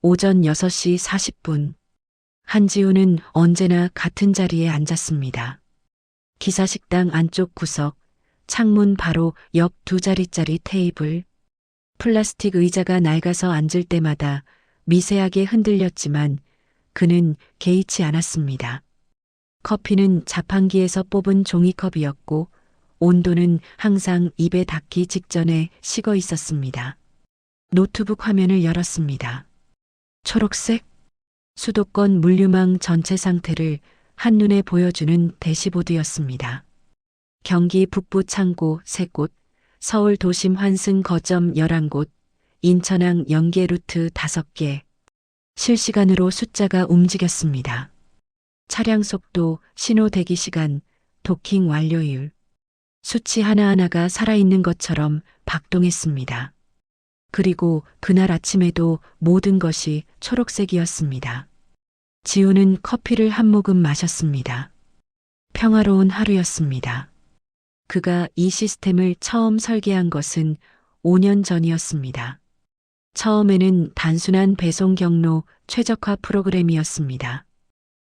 오전 6시 40분. 한지우는 언제나 같은 자리에 앉았습니다. 기사식당 안쪽 구석, 창문 바로 옆 2자리짜리 테이블. 플라스틱 의자가 낡아서 앉을 때마다 미세하게 흔들렸지만 그는 개의치 않았습니다. 커피는 자판기에서 뽑은 종이컵이었고 온도는 항상 입에 닿기 직전에 식어 있었습니다. 노트북 화면을 열었습니다. 초록색? 수도권 물류망 전체 상태를 한눈에 보여주는 대시보드였습니다. 경기 북부 창고 3곳, 서울 도심 환승 거점 11곳, 인천항 연계 루트 5개. 실시간으로 숫자가 움직였습니다. 차량 속도, 신호 대기 시간, 도킹 완료율. 수치 하나하나가 살아있는 것처럼 박동했습니다. 그리고 그날 아침에도 모든 것이 초록색이었습니다. 지우는 커피를 한 모금 마셨습니다. 평화로운 하루였습니다. 그가 이 시스템을 처음 설계한 것은 5년 전이었습니다. 처음에는 단순한 배송 경로 최적화 프로그램이었습니다.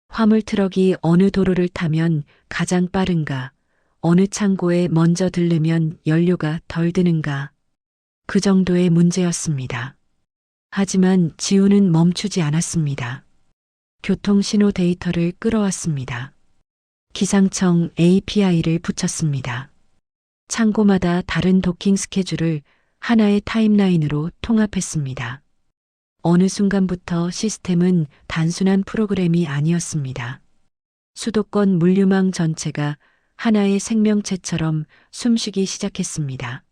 화물 트럭이 어느 도로를 타면 가장 빠른가, 어느 창고에 먼저 들르면 연료가 덜 드는가, 그 정도의 문제였습니다. 하지만 지우는 멈추지 않았습니다. 교통신호 데이터를 끌어왔습니다. 기상청 API를 붙였습니다. 창고마다 다른 도킹 스케줄을 하나의 타임라인으로 통합했습니다. 어느 순간부터 시스템은 단순한 프로그램이 아니었습니다. 수도권 물류망 전체가 하나의 생명체처럼 숨쉬기 시작했습니다.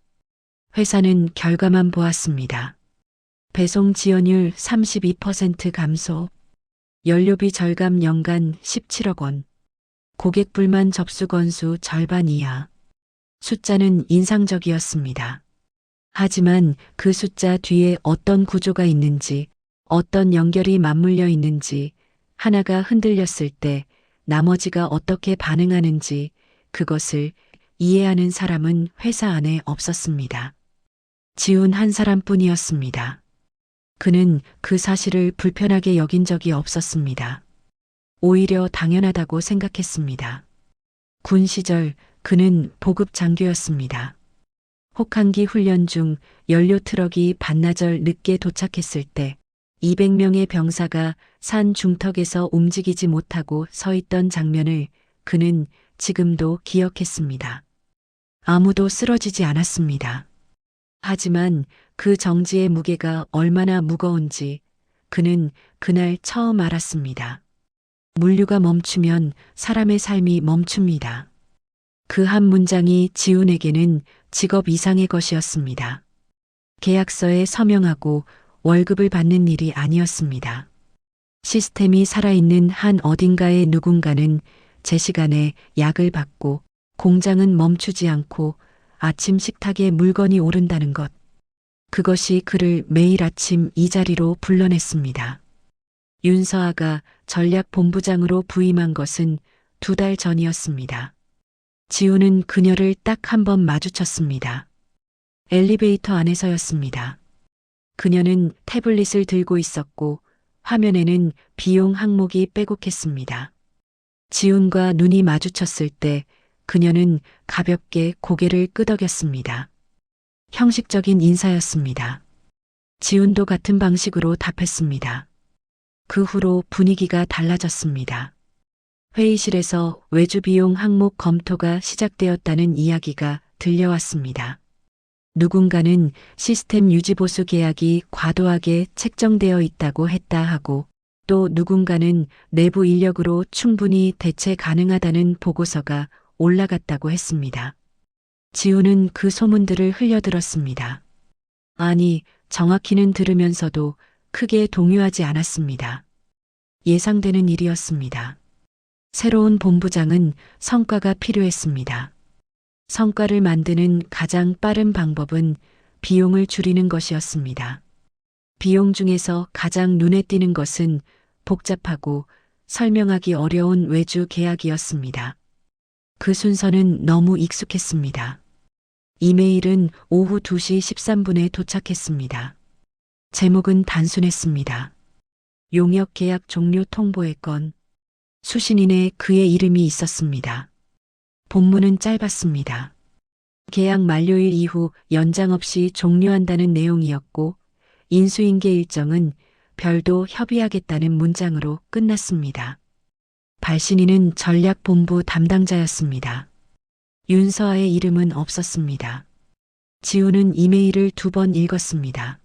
회사는 결과만 보았습니다. 배송 지연율 32% 감소, 연료비 절감 연간 17억 원, 고객 불만 접수 건수 절반 이하. 숫자는 인상적이었습니다. 하지만 그 숫자 뒤에 어떤 구조가 있는지, 어떤 연결이 맞물려 있는지, 하나가 흔들렸을 때 나머지가 어떻게 반응하는지 그것을 이해하는 사람은 회사 안에 없었습니다. 지훈 한 사람뿐이었습니다. 그는 그 사실을 불편하게 여긴 적이 없었습니다. 오히려 당연하다고 생각했습니다. 군 시절 그는 보급 장교였습니다. 혹한기 훈련 중 연료 트럭이 반나절 늦게 도착했을 때 200명의 병사가 산 중턱에서 움직이지 못하고 서 있던 장면을 그는 지금도 기억했습니다. 아무도 쓰러지지 않았습니다. 하지만 그 정지의 무게가 얼마나 무거운지 그는 그날 처음 알았습니다. 물류가 멈추면 사람의 삶이 멈춥니다. 그 한 문장이 지훈에게는 직업 이상의 것이었습니다. 계약서에 서명하고 월급을 받는 일이 아니었습니다. 시스템이 살아있는 한 어딘가의 누군가는 제 시간에 약을 받고 공장은 멈추지 않고 아침 식탁에 물건이 오른다는 것. 그것이 그를 매일 아침 이 자리로 불러냈습니다. 윤서아가 전략본부장으로 부임한 것은 2달 전이었습니다. 지우는 그녀를 딱 한 번 마주쳤습니다. 엘리베이터 안에서였습니다. 그녀는 태블릿을 들고 있었고 화면에는 비용 항목이 빼곡했습니다. 지훈과 눈이 마주쳤을 때 그녀는 가볍게 고개를 끄덕였습니다. 형식적인 인사였습니다. 지훈도 같은 방식으로 답했습니다. 그 후로 분위기가 달라졌습니다. 회의실에서 외주 비용 항목 검토가 시작되었다는 이야기가 들려왔습니다. 누군가는 시스템 유지보수 계약이 과도하게 책정되어 있다고 했다 하고 또 누군가는 내부 인력으로 충분히 대체 가능하다는 보고서가 올라갔다고 했습니다. 지우는 그 소문들을 흘려들었습니다. 아니, 정확히는 들으면서도 크게 동요하지 않았습니다. 예상되는 일이었습니다. 새로운 본부장은 성과가 필요했습니다. 성과를 만드는 가장 빠른 방법은 비용을 줄이는 것이었습니다. 비용 중에서 가장 눈에 띄는 것은 복잡하고 설명하기 어려운 외주 계약이었습니다. 그 순서는 너무 익숙했습니다. 이메일은 오후 2시 13분에 도착했습니다. 제목은 단순했습니다. 용역 계약 종료 통보의 건, 수신인에 그의 이름이 있었습니다. 본문은 짧았습니다. 계약 만료일 이후 연장 없이 종료한다는 내용이었고 인수인계 일정은 별도 협의하겠다는 문장으로 끝났습니다. 발신인은 전략본부 담당자였습니다. 윤서아의 이름은 없었습니다. 지우는 이메일을 2번 읽었습니다.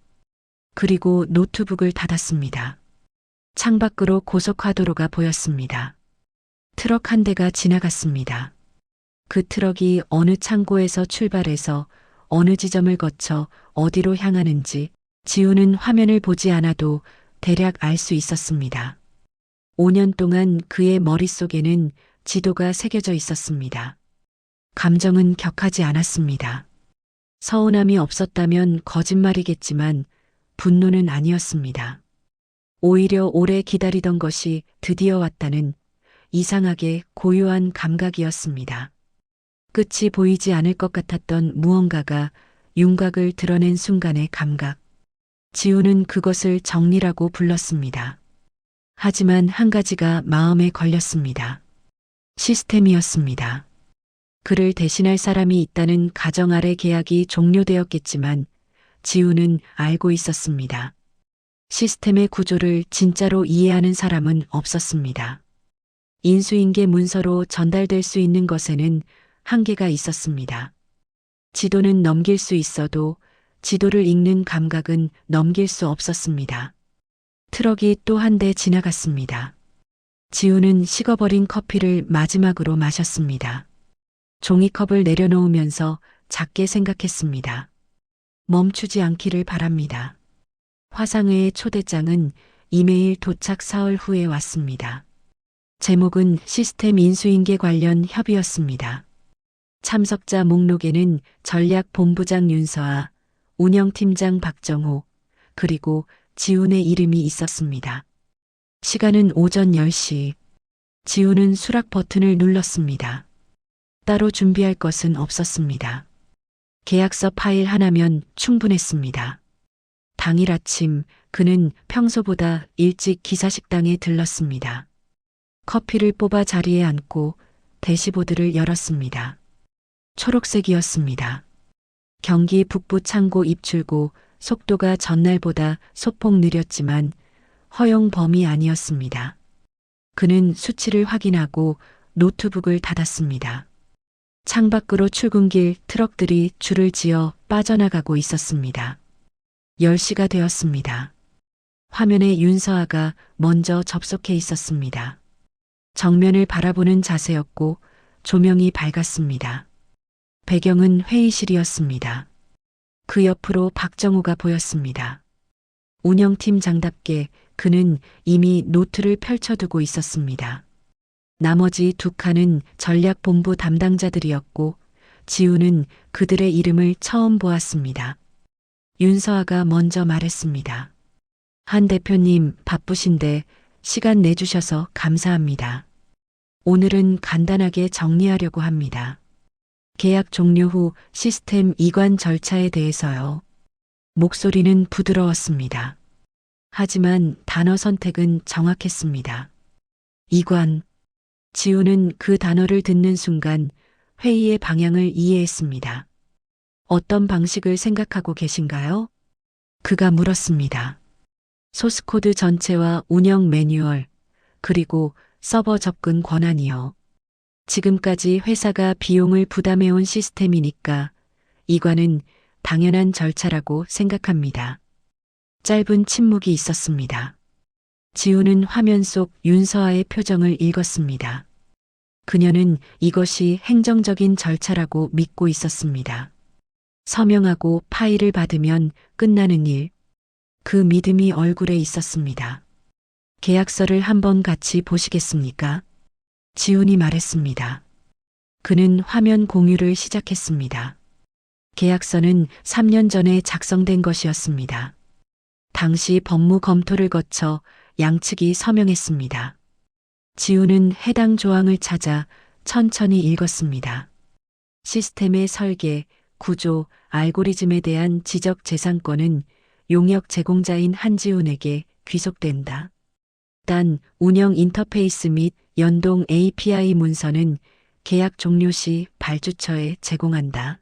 그리고 노트북을 닫았습니다. 창밖으로 고속화도로가 보였습니다. 트럭 한 대가 지나갔습니다. 그 트럭이 어느 창고에서 출발해서 어느 지점을 거쳐 어디로 향하는지 지우는 화면을 보지 않아도 대략 알 수 있었습니다. 5년 동안 그의 머릿속에는 지도가 새겨져 있었습니다. 감정은 격하지 않았습니다. 서운함이 없었다면 거짓말이겠지만 분노는 아니었습니다. 오히려 오래 기다리던 것이 드디어 왔다는 이상하게 고요한 감각이었습니다. 끝이 보이지 않을 것 같았던 무언가가 윤곽을 드러낸 순간의 감각. 지우는 그것을 정리라고 불렀습니다. 하지만 한 가지가 마음에 걸렸습니다. 시스템이었습니다. 그를 대신할 사람이 있다는 가정 아래 계약이 종료되었겠지만 지우는 알고 있었습니다. 시스템의 구조를 진짜로 이해하는 사람은 없었습니다. 인수인계 문서로 전달될 수 있는 것에는 한계가 있었습니다. 지도는 넘길 수 있어도 지도를 읽는 감각은 넘길 수 없었습니다. 트럭이 또 한 대 지나갔습니다. 지우는 식어버린 커피를 마지막으로 마셨습니다. 종이컵을 내려놓으면서 작게 생각했습니다. 멈추지 않기를 바랍니다. 화상회의 초대장은 이메일 도착 사흘 후에 왔습니다. 제목은 시스템 인수인계 관련 협의였습니다. 참석자 목록에는 전략본부장 윤서아, 운영팀장 박정호, 그리고 지훈의 이름이 있었습니다. 시간은 오전 10시. 지훈은 수락 버튼을 눌렀습니다. 따로 준비할 것은 없었습니다. 계약서 파일 하나면 충분했습니다. 당일 아침 그는 평소보다 일찍 기사식당에 들렀습니다. 커피를 뽑아 자리에 앉고 대시보드를 열었습니다. 초록색이었습니다. 경기 북부 창고 입출구, 속도가 전날보다 소폭 느렸지만 허용 범위 아니었습니다. 그는 수치를 확인하고 노트북을 닫았습니다. 창밖으로 출근길 트럭들이 줄을 지어 빠져나가고 있었습니다. 10시가 되었습니다. 화면에 윤서아가 먼저 접속해 있었습니다. 정면을 바라보는 자세였고 조명이 밝았습니다. 배경은 회의실이었습니다. 그 옆으로 박정호가 보였습니다. 운영팀장답게 그는 이미 노트를 펼쳐두고 있었습니다. 나머지 두 칸은 전략본부 담당자들이었고 지우는 그들의 이름을 처음 보았습니다. 윤서아가 먼저 말했습니다. 한 대표님 바쁘신데 시간 내주셔서 감사합니다. 오늘은 간단하게 정리하려고 합니다. 계약 종료 후 시스템 이관 절차에 대해서요. 목소리는 부드러웠습니다. 하지만 단어 선택은 정확했습니다. 이관. 지우는 그 단어를 듣는 순간 회의의 방향을 이해했습니다. 어떤 방식을 생각하고 계신가요? 그가 물었습니다. 소스코드 전체와 운영 매뉴얼, 그리고 서버 접근 권한이요. 지금까지 회사가 비용을 부담해온 시스템이니까 이관은 당연한 절차라고 생각합니다. 짧은 침묵이 있었습니다. 지우는 화면 속 윤서아의 표정을 읽었습니다. 그녀는 이것이 행정적인 절차라고 믿고 있었습니다. 서명하고 파일을 받으면 끝나는 일. 그 믿음이 얼굴에 있었습니다. 계약서를 한번 같이 보시겠습니까? 지훈이 말했습니다. 그는 화면 공유를 시작했습니다. 계약서는 3년 전에 작성된 것이었습니다. 당시 법무 검토를 거쳐 양측이 서명했습니다. 지훈은 해당 조항을 찾아 천천히 읽었습니다. 시스템의 설계, 구조, 알고리즘에 대한 지적 재산권은 용역 제공자인 한지훈에게 귀속된다. 단 운영 인터페이스 및 연동 API 문서는 계약 종료 시 발주처에 제공한다.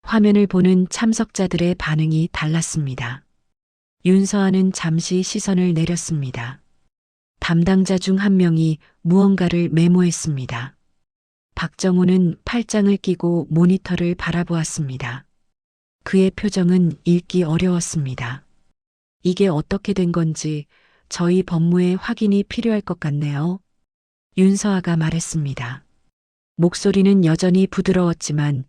화면을 보는 참석자들의 반응이 달랐습니다. 윤서아는 잠시 시선을 내렸습니다. 담당자 중 한 명이 무언가를 메모했습니다. 박정호는 팔짱을 끼고 모니터를 바라보았습니다. 그의 표정은 읽기 어려웠습니다. 이게 어떻게 된 건지 저희 법무에 확인이 필요할 것 같네요. 윤서아가 말했습니다. 목소리는 여전히 부드러웠지만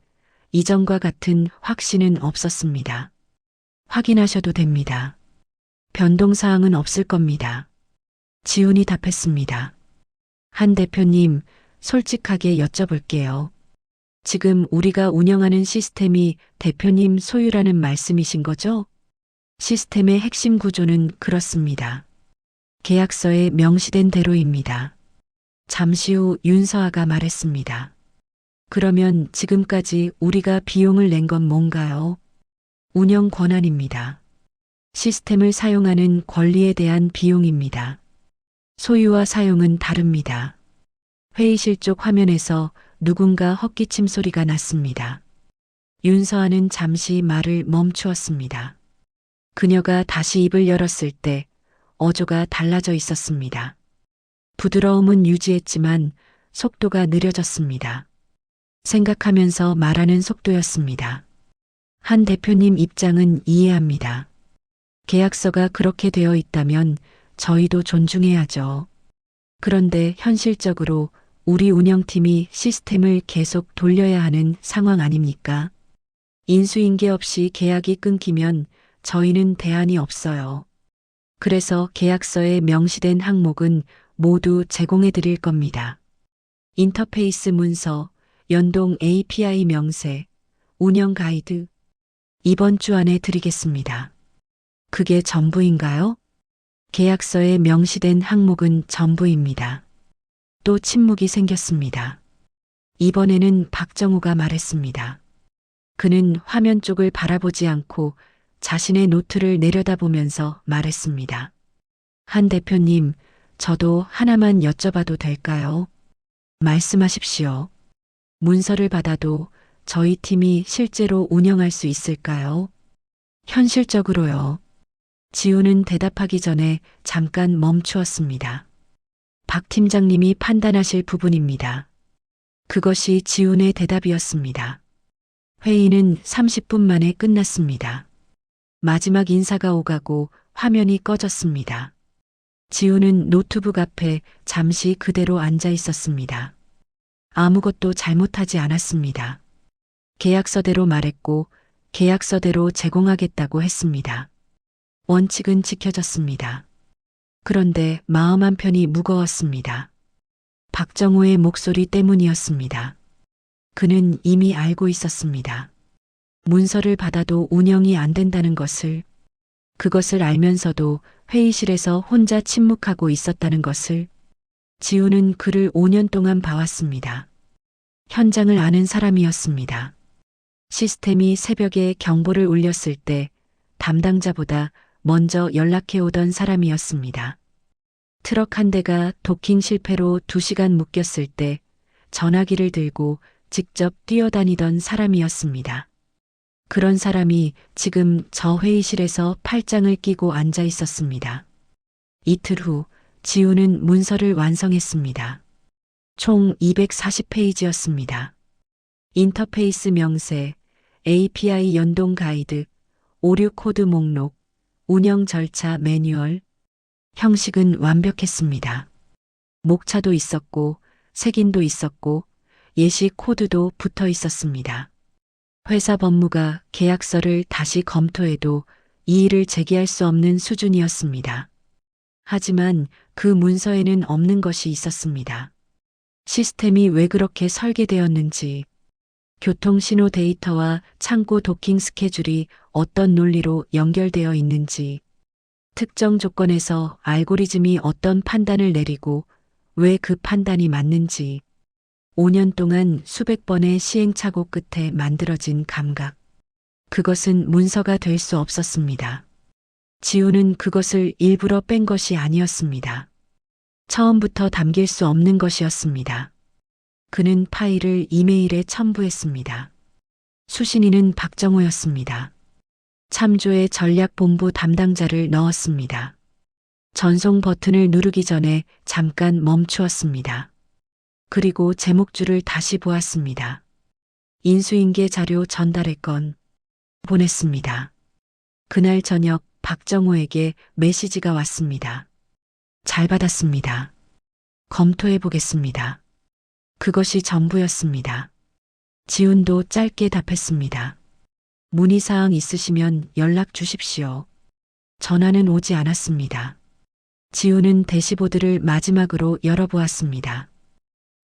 이전과 같은 확신은 없었습니다. 확인하셔도 됩니다. 변동사항은 없을 겁니다. 지훈이 답했습니다. 한 대표님, 솔직하게 여쭤볼게요. 지금 우리가 운영하는 시스템이 대표님 소유라는 말씀이신 거죠? 시스템의 핵심 구조는 그렇습니다. 계약서에 명시된 대로입니다. 잠시 후 윤서아가 말했습니다. 그러면 지금까지 우리가 비용을 낸 건 뭔가요? 운영 권한입니다. 시스템을 사용하는 권리에 대한 비용입니다. 소유와 사용은 다릅니다. 회의실 쪽 화면에서 누군가 헛기침 소리가 났습니다. 윤서아는 잠시 말을 멈추었습니다. 그녀가 다시 입을 열었을 때 어조가 달라져 있었습니다. 부드러움은 유지했지만 속도가 느려졌습니다. 생각하면서 말하는 속도였습니다. 한 대표님 입장은 이해합니다. 계약서가 그렇게 되어 있다면 저희도 존중해야죠. 그런데 현실적으로 우리 운영팀이 시스템을 계속 돌려야 하는 상황 아닙니까? 인수인계 없이 계약이 끊기면 저희는 대안이 없어요. 그래서 계약서에 명시된 항목은 모두 제공해 드릴 겁니다. 인터페이스 문서, 연동 API 명세, 운영 가이드. 이번 주 안에 드리겠습니다. 그게 전부인가요? 계약서에 명시된 항목은 전부입니다. 또 침묵이 생겼습니다. 이번에는 박정호가 말했습니다. 그는 화면 쪽을 바라보지 않고 자신의 노트를 내려다보면서 말했습니다. 한 대표님, 저도 하나만 여쭤봐도 될까요? 말씀하십시오. 문서를 받아도 저희 팀이 실제로 운영할 수 있을까요? 현실적으로요. 지훈은 대답하기 전에 잠깐 멈추었습니다. 박 팀장님이 판단하실 부분입니다. 그것이 지훈의 대답이었습니다. 회의는 30분 만에 끝났습니다. 마지막 인사가 오가고 화면이 꺼졌습니다. 지훈은 노트북 앞에 잠시 그대로 앉아 있었습니다. 아무것도 잘못하지 않았습니다. 계약서대로 말했고 계약서대로 제공하겠다고 했습니다. 원칙은 지켜졌습니다. 그런데 마음 한편이 무거웠습니다. 박정호의 목소리 때문이었습니다. 그는 이미 알고 있었습니다. 문서를 받아도 운영이 안 된다는 것을, 그것을 알면서도 회의실에서 혼자 침묵하고 있었다는 것을. 지훈은 그를 5년 동안 봐왔습니다. 현장을 아는 사람이었습니다. 시스템이 새벽에 경보를 울렸을 때 담당자보다 먼저 연락해 오던 사람이었습니다. 트럭 한 대가 도킹 실패로 2시간 묶였을 때 전화기를 들고 직접 뛰어다니던 사람이었습니다. 그런 사람이 지금 저 회의실에서 팔짱을 끼고 앉아 있었습니다. 이틀 후 지훈은 문서를 완성했습니다. 총 240페이지였습니다. 인터페이스 명세, API 연동 가이드, 오류 코드 목록, 운영 절차 매뉴얼. 형식은 완벽했습니다. 목차도 있었고, 색인도 있었고, 예시 코드도 붙어 있었습니다. 회사 법무가 계약서를 다시 검토해도 이의를 제기할 수 없는 수준이었습니다. 하지만 그 문서에는 없는 것이 있었습니다. 시스템이 왜 그렇게 설계되었는지, 교통신호 데이터와 창고 도킹 스케줄이 어떤 논리로 연결되어 있는지, 특정 조건에서 알고리즘이 어떤 판단을 내리고 왜 그 판단이 맞는지, 5년 동안 수백 번의 시행착오 끝에 만들어진 감각. 그것은 문서가 될 수 없었습니다. 지훈은 그것을 일부러 뺀 것이 아니었습니다. 처음부터 담길 수 없는 것이었습니다. 그는 파일을 이메일에 첨부했습니다. 수신인은 박정호였습니다. 참조의 전략본부 담당자를 넣었습니다. 전송 버튼을 누르기 전에 잠깐 멈추었습니다. 그리고 제목줄을 다시 보았습니다. 인수인계 자료 전달의 건 보냈습니다. 그날 저녁 박정호에게 메시지가 왔습니다. 잘 받았습니다. 검토해 보겠습니다. 그것이 전부였습니다. 지훈도 짧게 답했습니다. 문의사항 있으시면 연락 주십시오. 전화는 오지 않았습니다. 지훈은 대시보드를 마지막으로 열어보았습니다.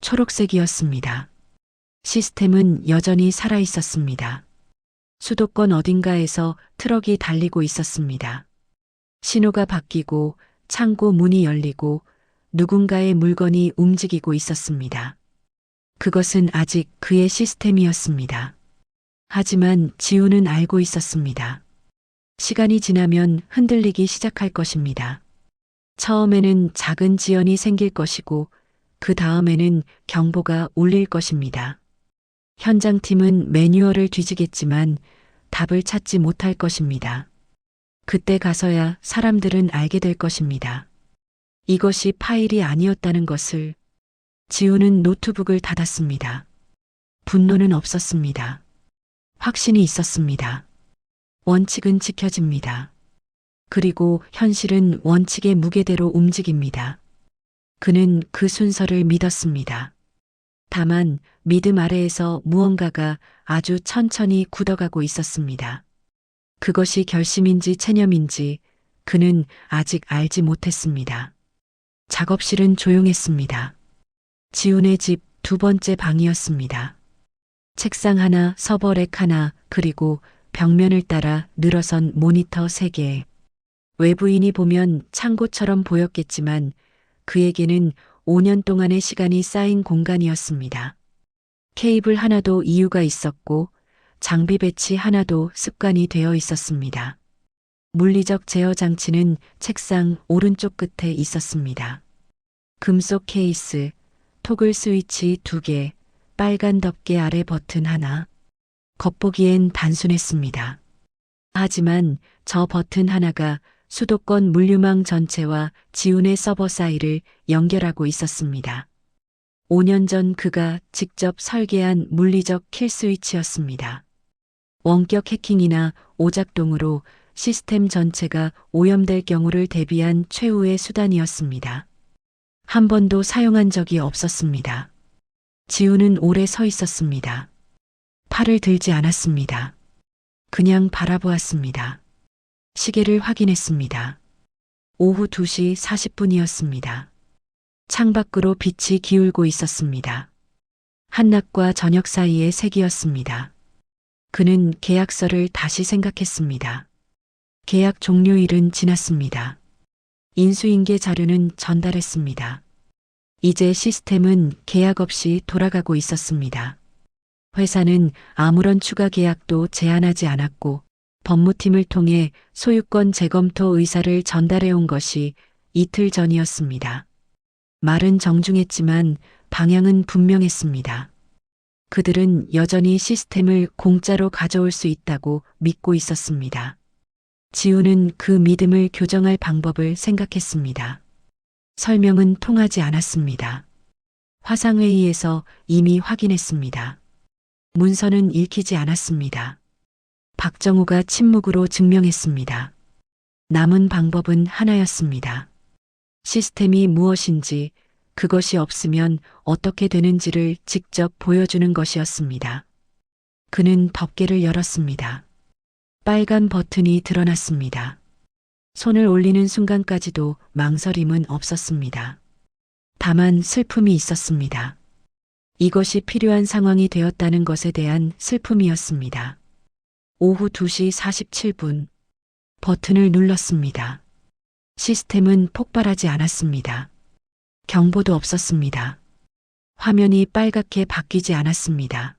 초록색이었습니다. 시스템은 여전히 살아 있었습니다. 수도권 어딘가에서 트럭이 달리고 있었습니다. 신호가 바뀌고 창고 문이 열리고 누군가의 물건이 움직이고 있었습니다. 그것은 아직 그의 시스템이었습니다. 하지만 지훈은 알고 있었습니다. 시간이 지나면 흔들리기 시작할 것입니다. 처음에는 작은 지연이 생길 것이고 그 다음에는 경보가 울릴 것입니다. 현장팀은 매뉴얼을 뒤지겠지만 답을 찾지 못할 것입니다. 그때 가서야 사람들은 알게 될 것입니다. 이것이 파일이 아니었다는 것을. 지훈은 노트북을 닫았습니다. 분노는 없었습니다. 확신이 있었습니다. 원칙은 지켜집니다. 그리고 현실은 원칙의 무게대로 움직입니다. 그는 그 순서를 믿었습니다. 다만 믿음 아래에서 무언가가 아주 천천히 굳어가고 있었습니다. 그것이 결심인지 체념인지 그는 아직 알지 못했습니다. 작업실은 조용했습니다. 지훈의 집 두 번째 방이었습니다. 책상 하나, 서버렉 하나, 그리고 벽면을 따라 늘어선 모니터 3개. 외부인이 보면 창고처럼 보였겠지만 그에게는 5년 동안의 시간이 쌓인 공간이었습니다. 케이블 하나도 이유가 있었고 장비 배치 하나도 습관이 되어 있었습니다. 물리적 제어 장치는 책상 오른쪽 끝에 있었습니다. 금속 케이스, 토글 스위치 2개, 빨간 덮개 아래 버튼 하나. 겉보기엔 단순했습니다. 하지만 저 버튼 하나가 수도권 물류망 전체와 지훈의 서버 사이를 연결하고 있었습니다. 5년 전 그가 직접 설계한 물리적 킬 스위치였습니다. 원격 해킹이나 오작동으로 시스템 전체가 오염될 경우를 대비한 최후의 수단이었습니다. 한 번도 사용한 적이 없었습니다. 지훈은 오래 서 있었습니다. 팔을 들지 않았습니다. 그냥 바라보았습니다. 시계를 확인했습니다. 오후 2시 40분이었습니다. 창밖으로 빛이 기울고 있었습니다. 한낮과 저녁 사이의 색이었습니다. 그는 계약서를 다시 생각했습니다. 계약 종료일은 지났습니다. 인수인계 자료는 전달했습니다. 이제 시스템은 계약 없이 돌아가고 있었습니다. 회사는 아무런 추가 계약도 제안하지 않았고 법무팀을 통해 소유권 재검토 의사를 전달해온 것이 이틀 전이었습니다. 말은 정중했지만 방향은 분명했습니다. 그들은 여전히 시스템을 공짜로 가져올 수 있다고 믿고 있었습니다. 지훈은 그 믿음을 교정할 방법을 생각했습니다. 설명은 통하지 않았습니다. 화상회의에서 이미 확인했습니다. 문서는 읽히지 않았습니다. 박정호가 침묵으로 증명했습니다. 남은 방법은 하나였습니다. 시스템이 무엇인지, 그것이 없으면 어떻게 되는지를 직접 보여주는 것이었습니다. 그는 덮개를 열었습니다. 빨간 버튼이 드러났습니다. 손을 올리는 순간까지도 망설임은 없었습니다. 다만 슬픔이 있었습니다. 이것이 필요한 상황이 되었다는 것에 대한 슬픔이었습니다. 오후 2시 47분 버튼을 눌렀습니다. 시스템은 폭발하지 않았습니다. 경보도 없었습니다. 화면이 빨갛게 바뀌지 않았습니다.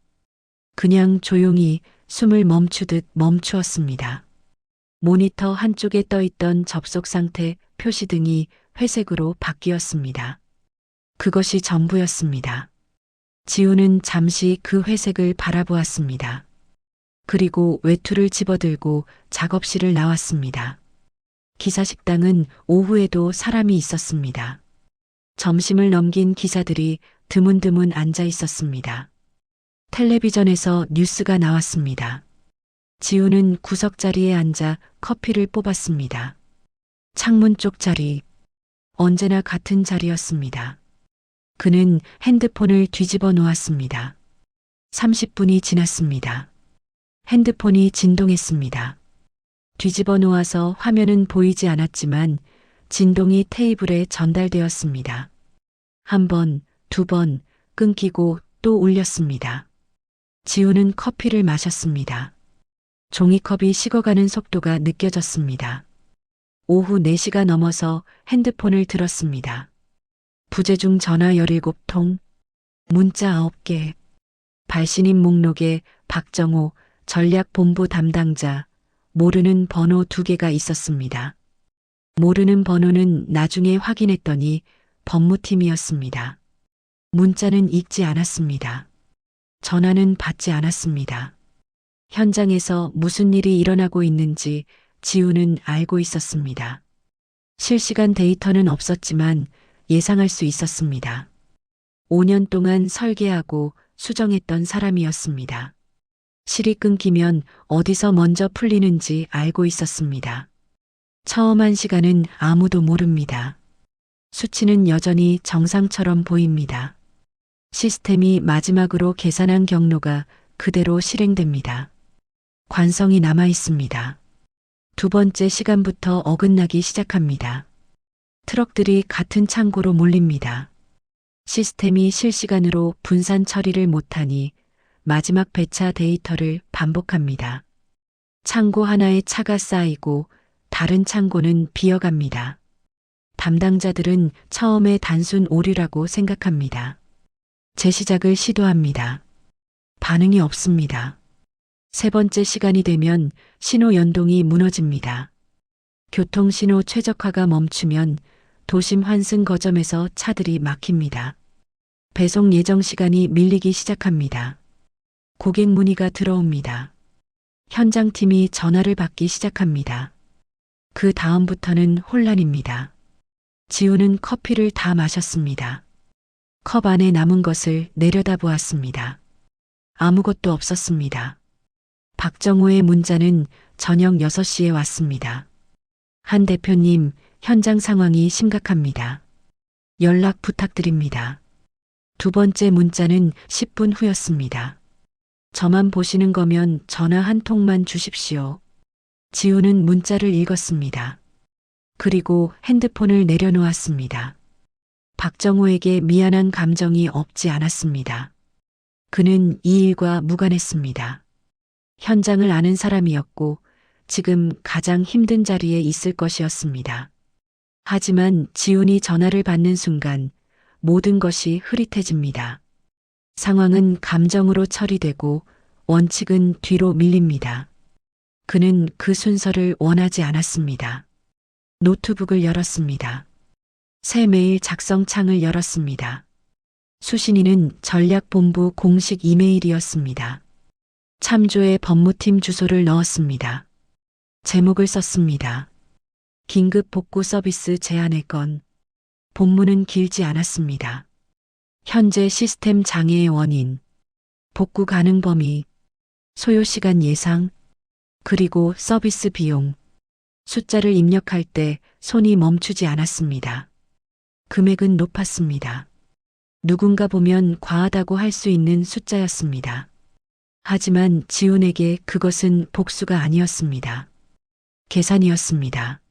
그냥 조용히 숨을 멈추듯 멈추었습니다. 모니터 한쪽에 떠있던 접속 상태 표시등이 회색으로 바뀌었습니다. 그것이 전부였습니다. 지우는 잠시 그 회색을 바라보았습니다. 그리고 외투를 집어들고 작업실을 나왔습니다. 기사식당은 오후에도 사람이 있었습니다. 점심을 넘긴 기자들이 드문드문 앉아 있었습니다. 텔레비전에서 뉴스가 나왔습니다. 지우는 구석자리에 앉아 커피를 뽑았습니다. 창문 쪽 자리, 언제나 같은 자리였습니다. 그는 핸드폰을 뒤집어 놓았습니다. 30분이 지났습니다. 핸드폰이 진동했습니다. 뒤집어 놓아서 화면은 보이지 않았지만 진동이 테이블에 전달되었습니다. 한 번, 두 번, 끊기고 또 울렸습니다. 지우는 커피를 마셨습니다. 종이컵이 식어가는 속도가 느껴졌습니다. 오후 4시가 넘어서 핸드폰을 들었습니다. 부재중 전화 17통, 문자 9개, 발신인 목록에 박정호 전략본부 담당자, 모르는 번호 2개가 있었습니다. 모르는 번호는 나중에 확인했더니 법무팀이었습니다. 문자는 읽지 않았습니다. 전화는 받지 않았습니다. 현장에서 무슨 일이 일어나고 있는지 지우는 알고 있었습니다. 실시간 데이터는 없었지만 예상할 수 있었습니다. 5년 동안 설계하고 수정했던 사람이었습니다. 실이 끊기면 어디서 먼저 풀리는지 알고 있었습니다. 처음 한 시간은 아무도 모릅니다. 수치는 여전히 정상처럼 보입니다. 시스템이 마지막으로 계산한 경로가 그대로 실행됩니다. 관성이 남아 있습니다. 두 번째 시간부터 어긋나기 시작합니다. 트럭들이 같은 창고로 몰립니다. 시스템이 실시간으로 분산 처리를 못하니 마지막 배차 데이터를 반복합니다. 창고 하나에 차가 쌓이고 다른 창고는 비어갑니다. 담당자들은 처음에 단순 오류라고 생각합니다. 재시작을 시도합니다. 반응이 없습니다. 세 번째 시간이 되면 신호 연동이 무너집니다. 교통신호 최적화가 멈추면 도심 환승 거점에서 차들이 막힙니다. 배송 예정 시간이 밀리기 시작합니다. 고객 문의가 들어옵니다. 현장팀이 전화를 받기 시작합니다. 그 다음부터는 혼란입니다. 지우는 커피를 다 마셨습니다. 컵 안에 남은 것을 내려다보았습니다. 아무것도 없었습니다. 박정호의 문자는 저녁 6시에 왔습니다. 한 대표님, 현장 상황이 심각합니다. 연락 부탁드립니다. 두 번째 문자는 10분 후였습니다. 저만 보시는 거면 전화 한 통만 주십시오. 지우는 문자를 읽었습니다. 그리고 핸드폰을 내려놓았습니다. 박정호에게 미안한 감정이 없지 않았습니다. 그는 이 일과 무관했습니다. 현장을 아는 사람이었고 지금 가장 힘든 자리에 있을 것이었습니다. 하지만 지훈이 전화를 받는 순간 모든 것이 흐릿해집니다. 상황은 감정으로 처리되고 원칙은 뒤로 밀립니다. 그는 그 순서를 원하지 않았습니다. 노트북을 열었습니다. 새 메일 작성 창을 열었습니다. 수신인은 전략본부 공식 이메일이었습니다. 참조의 법무팀 주소를 넣었습니다. 제목을 썼습니다. 긴급 복구 서비스 제안의 건. 본문은 길지 않았습니다. 현재 시스템 장애의 원인, 복구 가능 범위, 소요 시간 예상, 그리고 서비스 비용. 숫자를 입력할 때 손이 멈추지 않았습니다. 금액은 높았습니다. 누군가 보면 과하다고 할 수 있는 숫자였습니다. 하지만 지훈에게 그것은 복수가 아니었습니다. 계산이었습니다.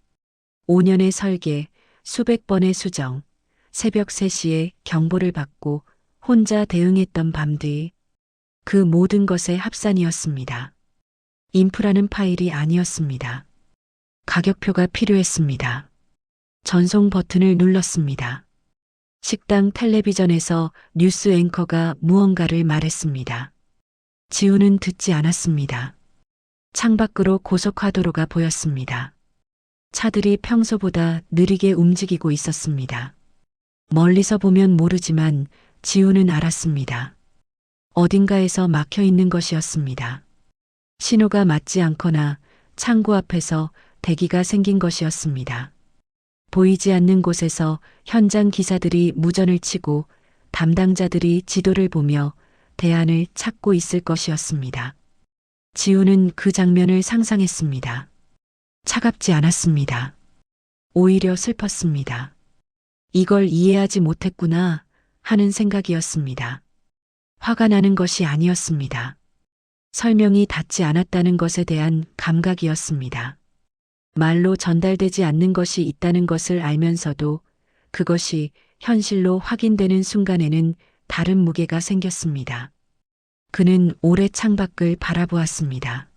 5년의 설계, 수백 번의 수정, 새벽 3시에 경보를 받고 혼자 대응했던 밤들, 그 모든 것의 합산이었습니다. 인프라는 파일이 아니었습니다. 가격표가 필요했습니다. 전송 버튼을 눌렀습니다. 식당 텔레비전에서 뉴스 앵커가 무언가를 말했습니다. 지우는 듣지 않았습니다. 창밖으로 고속화도로가 보였습니다. 차들이 평소보다 느리게 움직이고 있었습니다. 멀리서 보면 모르지만 지우는 알았습니다. 어딘가에서 막혀 있는 것이었습니다. 신호가 맞지 않거나 창고 앞에서 대기가 생긴 것이었습니다. 보이지 않는 곳에서 현장 기사들이 무전을 치고 담당자들이 지도를 보며 대안을 찾고 있을 것이었습니다. 지우는 그 장면을 상상했습니다. 차갑지 않았습니다. 오히려 슬펐습니다. 이걸 이해하지 못했구나 하는 생각이었습니다. 화가 나는 것이 아니었습니다. 설명이 닿지 않았다는 것에 대한 감각이었습니다. 말로 전달되지 않는 것이 있다는 것을 알면서도 그것이 현실로 확인되는 순간에는 다른 무게가 생겼습니다. 그는 오래 창밖을 바라보았습니다.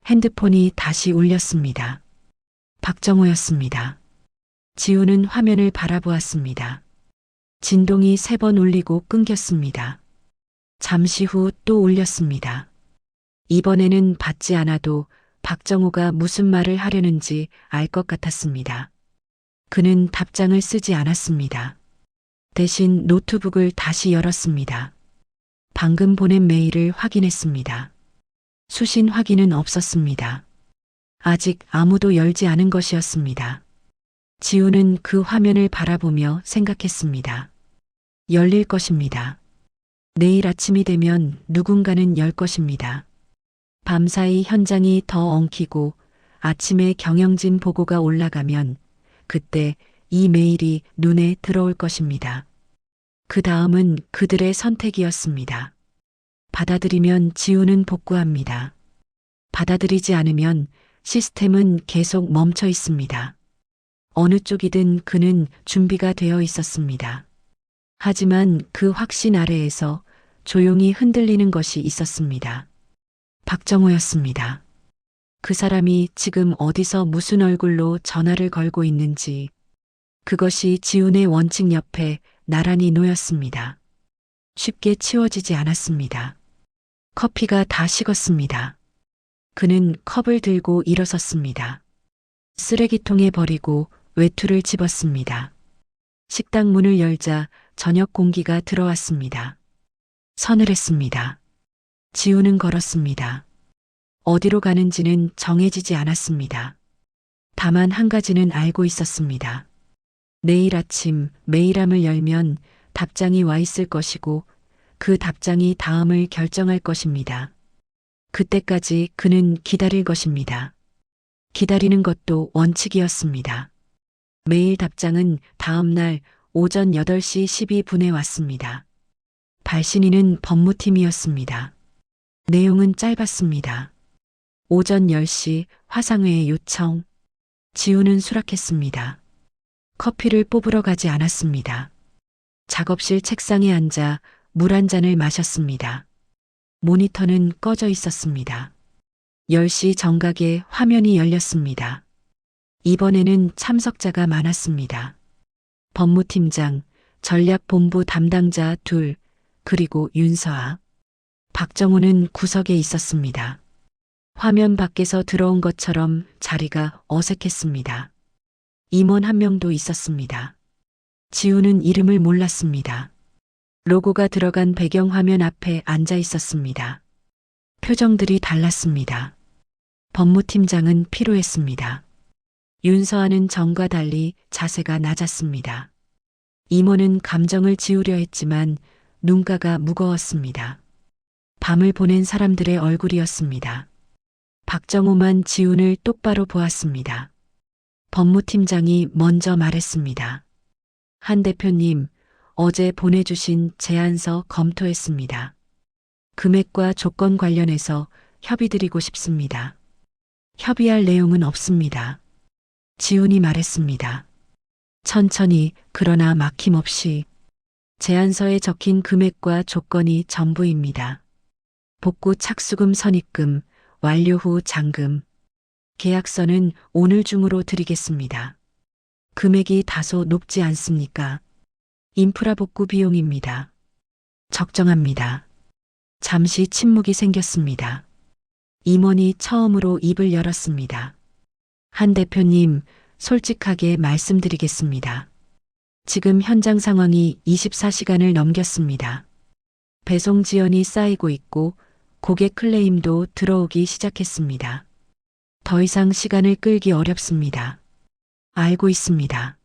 핸드폰이 다시 울렸습니다. 박정호였습니다. 지우는 화면을 바라보았습니다. 진동이 3번 울리고 끊겼습니다. 잠시 후 또 울렸습니다. 이번에는 받지 않아도 박정호가 무슨 말을 하려는지 알 것 같았습니다. 그는 답장을 쓰지 않았습니다. 대신 노트북을 다시 열었습니다. 방금 보낸 메일을 확인했습니다. 수신 확인은 없었습니다. 아직 아무도 열지 않은 것이었습니다. 지우는 그 화면을 바라보며 생각했습니다. 열릴 것입니다. 내일 아침이 되면 누군가는 열 것입니다. 밤사이 현장이 더 엉키고 아침에 경영진 보고가 올라가면 그때 이 메일이 눈에 들어올 것입니다. 그 다음은 그들의 선택이었습니다. 받아들이면 지우는 복구합니다. 받아들이지 않으면 시스템은 계속 멈춰 있습니다. 어느 쪽이든 그는 준비가 되어 있었습니다. 하지만 그 확신 아래에서 조용히 흔들리는 것이 있었습니다. 박정호였습니다. 그 사람이 지금 어디서 무슨 얼굴로 전화를 걸고 있는지, 그것이 지훈의 원칙 옆에 나란히 놓였습니다. 쉽게 치워지지 않았습니다. 커피가 다 식었습니다. 그는 컵을 들고 일어섰습니다. 쓰레기통에 버리고 외투를 집었습니다. 식당 문을 열자 저녁 공기가 들어왔습니다. 서늘했습니다. 지우는 걸었습니다. 어디로 가는지는 정해지지 않았습니다. 다만 한 가지는 알고 있었습니다. 내일 아침 메일함을 열면 답장이 와 있을 것이고 그 답장이 다음을 결정할 것입니다. 그때까지 그는 기다릴 것입니다. 기다리는 것도 원칙이었습니다. 메일 답장은 다음 날 오전 8시 12분에 왔습니다. 발신인은 법무팀이었습니다. 내용은 짧았습니다. 오전 10시 화상회의 요청. 지우는 수락했습니다. 커피를 뽑으러 가지 않았습니다. 작업실 책상에 앉아 물 한 잔을 마셨습니다. 모니터는 꺼져 있었습니다. 10시 정각에 화면이 열렸습니다. 이번에는 참석자가 많았습니다. 법무팀장, 전략본부 담당자 2, 그리고 윤서아. 박정호는 구석에 있었습니다. 화면 밖에서 들어온 것처럼 자리가 어색했습니다. 임원 한 명도 있었습니다. 지우는 이름을 몰랐습니다. 로고가 들어간 배경화면 앞에 앉아 있었습니다. 표정들이 달랐습니다. 법무팀장은 피로했습니다. 윤서아는 전과 달리 자세가 낮았습니다. 임원은 감정을 지우려 했지만 눈가가 무거웠습니다. 밤을 보낸 사람들의 얼굴이었습니다. 박정호만 지훈을 똑바로 보았습니다. 법무팀장이 먼저 말했습니다. 한 대표님, 어제 보내주신 제안서 검토했습니다. 금액과 조건 관련해서 협의드리고 싶습니다. 협의할 내용은 없습니다. 지훈이 말했습니다. 천천히 그러나 막힘없이. 제안서에 적힌 금액과 조건이 전부입니다. 복구 착수금 선입금, 완료 후 잔금. 계약서는 오늘 중으로 드리겠습니다. 금액이 다소 높지 않습니까? 인프라 복구 비용입니다. 적정합니다. 잠시 침묵이 생겼습니다. 임원이 처음으로 입을 열었습니다. 한 대표님, 솔직하게 말씀드리겠습니다. 지금 현장 상황이 24시간을 넘겼습니다. 배송 지연이 쌓이고 있고 고객 클레임도 들어오기 시작했습니다. 더 이상 시간을 끌기 어렵습니다. 알고 있습니다.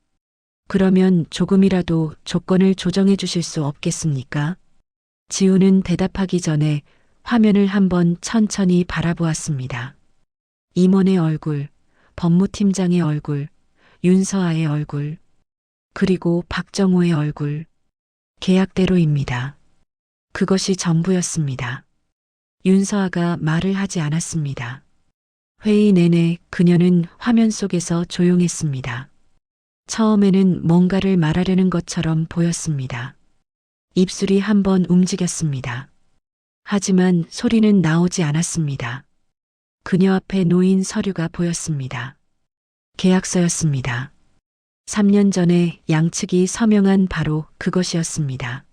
그러면 조금이라도 조건을 조정해 주실 수 없겠습니까? 지우는 대답하기 전에 화면을 한번 천천히 바라보았습니다. 임원의 얼굴, 법무팀장의 얼굴, 윤서아의 얼굴, 그리고 박정호의 얼굴. 계약대로입니다. 그것이 전부였습니다. 윤서아가 말을 하지 않았습니다. 회의 내내 그녀는 화면 속에서 조용했습니다. 처음에는 뭔가를 말하려는 것처럼 보였습니다. 입술이 한번 움직였습니다. 하지만 소리는 나오지 않았습니다. 그녀 앞에 놓인 서류가 보였습니다. 계약서였습니다. 3년 전에 양측이 서명한 바로 그것이었습니다.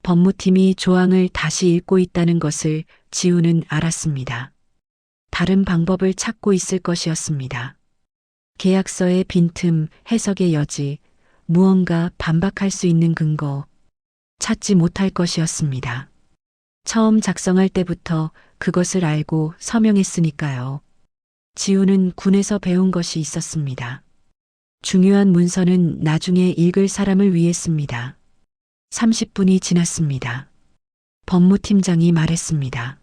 법무팀이 조항을 다시 읽고 있다는 것을 지우는 알았습니다. 다른 방법을 찾고 있을 것이었습니다. 계약서의 빈틈, 해석의 여지, 무언가 반박할 수 있는 근거, 찾지 못할 것이었습니다. 처음 작성할 때부터 그것을 알고 서명했으니까요. 지우는 군에서 배운 것이 있었습니다. 중요한 문서는 나중에 읽을 사람을 위해 씁니다. 30분이 지났습니다. 법무팀장이 말했습니다.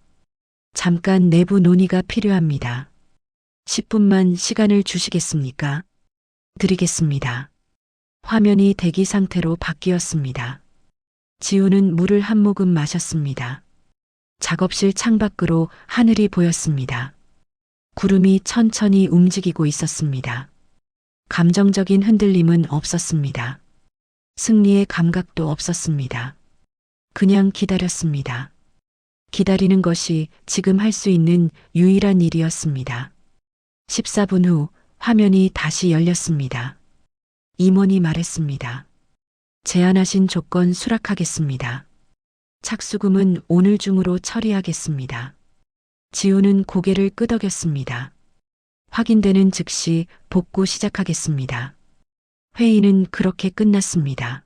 잠깐 내부 논의가 필요합니다. 10분만 시간을 주시겠습니까? 드리겠습니다. 화면이 대기 상태로 바뀌었습니다. 지우는 물을 한 모금 마셨습니다. 작업실 창밖으로 하늘이 보였습니다. 구름이 천천히 움직이고 있었습니다. 감정적인 흔들림은 없었습니다. 승리의 감각도 없었습니다. 그냥 기다렸습니다. 기다리는 것이 지금 할 수 있는 유일한 일이었습니다. 14분 후 화면이 다시 열렸습니다. 임원이 말했습니다. 제안하신 조건 수락하겠습니다. 착수금은 오늘 중으로 처리하겠습니다. 지우는 고개를 끄덕였습니다. 확인되는 즉시 복구 시작하겠습니다. 회의는 그렇게 끝났습니다.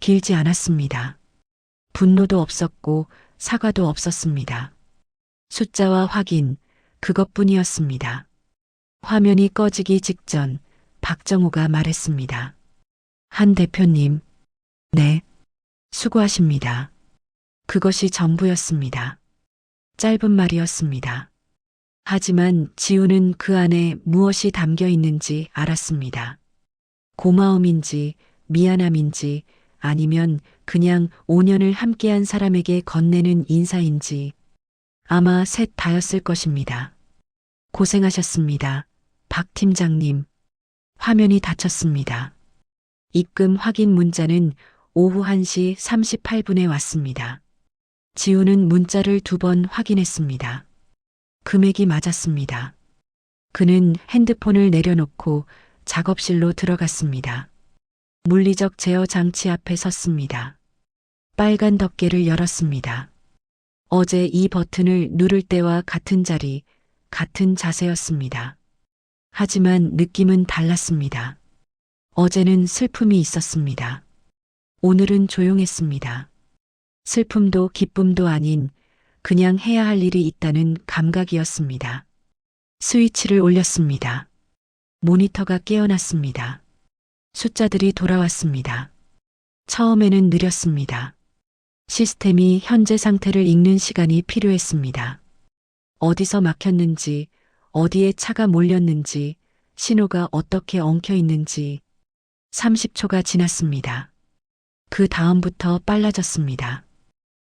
길지 않았습니다. 분노도 없었고 사과도 없었습니다. 숫자와 확인, 그것뿐이었습니다. 화면이 꺼지기 직전 박정호가 말했습니다. 한 대표님, 네, 수고하십니다. 그것이 전부였습니다. 짧은 말이었습니다. 하지만 지우는 그 안에 무엇이 담겨 있는지 알았습니다. 고마움인지 미안함인지 아니면 그냥 5년을 함께한 사람에게 건네는 인사인지 아마 셋 다였을 것입니다. 고생하셨습니다. 박 팀장님. 화면이 닫혔습니다. 입금 확인 문자는 오후 1시 38분에 왔습니다. 지우는 문자를 2번 확인했습니다. 금액이 맞았습니다. 그는 핸드폰을 내려놓고 작업실로 들어갔습니다. 물리적 제어 장치 앞에 섰습니다. 빨간 덮개를 열었습니다. 어제 이 버튼을 누를 때와 같은 자리, 같은 자세였습니다. 하지만 느낌은 달랐습니다. 어제는 슬픔이 있었습니다. 오늘은 조용했습니다. 슬픔도 기쁨도 아닌 그냥 해야 할 일이 있다는 감각이었습니다. 스위치를 올렸습니다. 모니터가 깨어났습니다. 숫자들이 돌아왔습니다. 처음에는 느렸습니다. 시스템이 현재 상태를 읽는 시간이 필요했습니다. 어디서 막혔는지, 어디에 차가 몰렸는지, 신호가 어떻게 엉켜 있는지 30초가 지났습니다. 그 다음부터 빨라졌습니다.